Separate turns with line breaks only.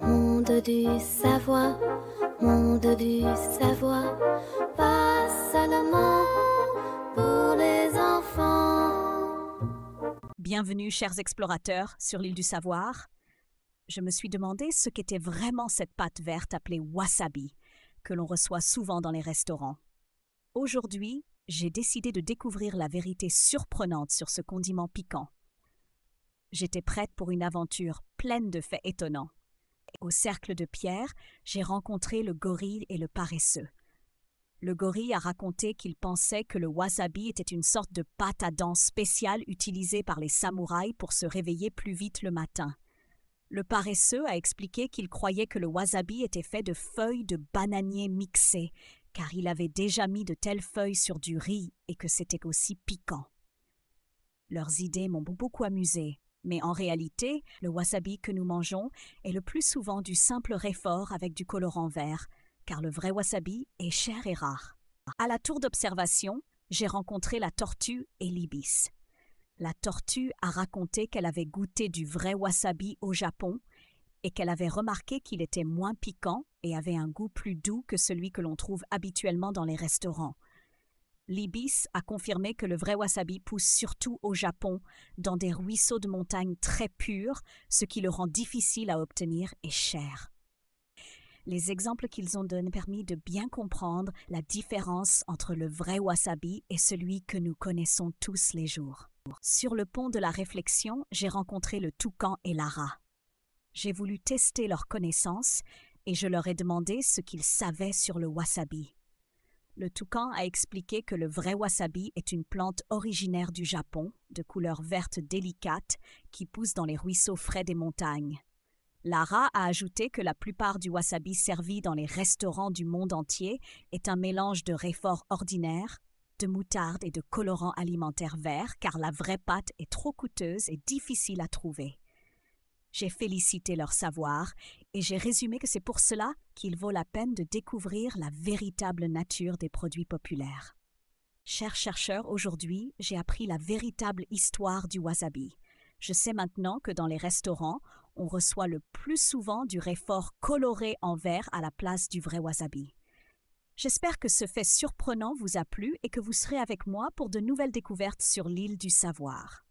Monde du savoir, monde du savoir, pas seulement pour les enfants.
Bienvenue, chers explorateurs, sur l'île du savoir. Je me suis demandé ce qu'était vraiment cette pâte verte appelée wasabi, que l'on reçoit souvent dans les restaurants. Aujourd'hui, j'ai décidé de découvrir la vérité surprenante sur ce condiment piquant. J'étais prête pour une aventure pleine de faits étonnants. Au cercle de pierre, j'ai rencontré le gorille et le paresseux. Le gorille a raconté qu'il pensait que le wasabi était une sorte de pâte à dents spéciale utilisée par les samouraïs pour se réveiller plus vite le matin. Le paresseux a expliqué qu'il croyait que le wasabi était fait de feuilles de bananier mixées, car il avait déjà mis de telles feuilles sur du riz et que c'était aussi piquant. Leurs idées m'ont beaucoup amusée, mais en réalité, le wasabi que nous mangeons est le plus souvent du simple réfort avec du colorant vert, car le vrai wasabi est cher et rare. À la tour d'observation, j'ai rencontré la tortue et l'ibis. La tortue a raconté qu'elle avait goûté du vrai wasabi au Japon et qu'elle avait remarqué qu'il était moins piquant et avait un goût plus doux que celui que l'on trouve habituellement dans les restaurants. L'ibis a confirmé que le vrai wasabi pousse surtout au Japon, dans des ruisseaux de montagne très purs, ce qui le rend difficile à obtenir et cher. Les exemples qu'ils ont donnés permis de bien comprendre la différence entre le vrai wasabi et celui que nous connaissons tous les jours. Sur le pont de la réflexion, j'ai rencontré le toucan et Lara. J'ai voulu tester leurs connaissances et je leur ai demandé ce qu'ils savaient sur le wasabi. Le toucan a expliqué que le vrai wasabi est une plante originaire du Japon, de couleur verte délicate, qui pousse dans les ruisseaux frais des montagnes. Lara a ajouté que la plupart du wasabi servi dans les restaurants du monde entier est un mélange de réfort ordinaire, de moutarde et de colorant alimentaire vert, car la vraie pâte est trop coûteuse et difficile à trouver. J'ai félicité leur savoir et j'ai résumé que c'est pour cela qu'il vaut la peine de découvrir la véritable nature des produits populaires. Chers chercheurs, aujourd'hui, j'ai appris la véritable histoire du wasabi. Je sais maintenant que dans les restaurants, on reçoit le plus souvent du réfort coloré en vert à la place du vrai wasabi. J'espère que ce fait surprenant vous a plu et que vous serez avec moi pour de nouvelles découvertes sur l'île du savoir.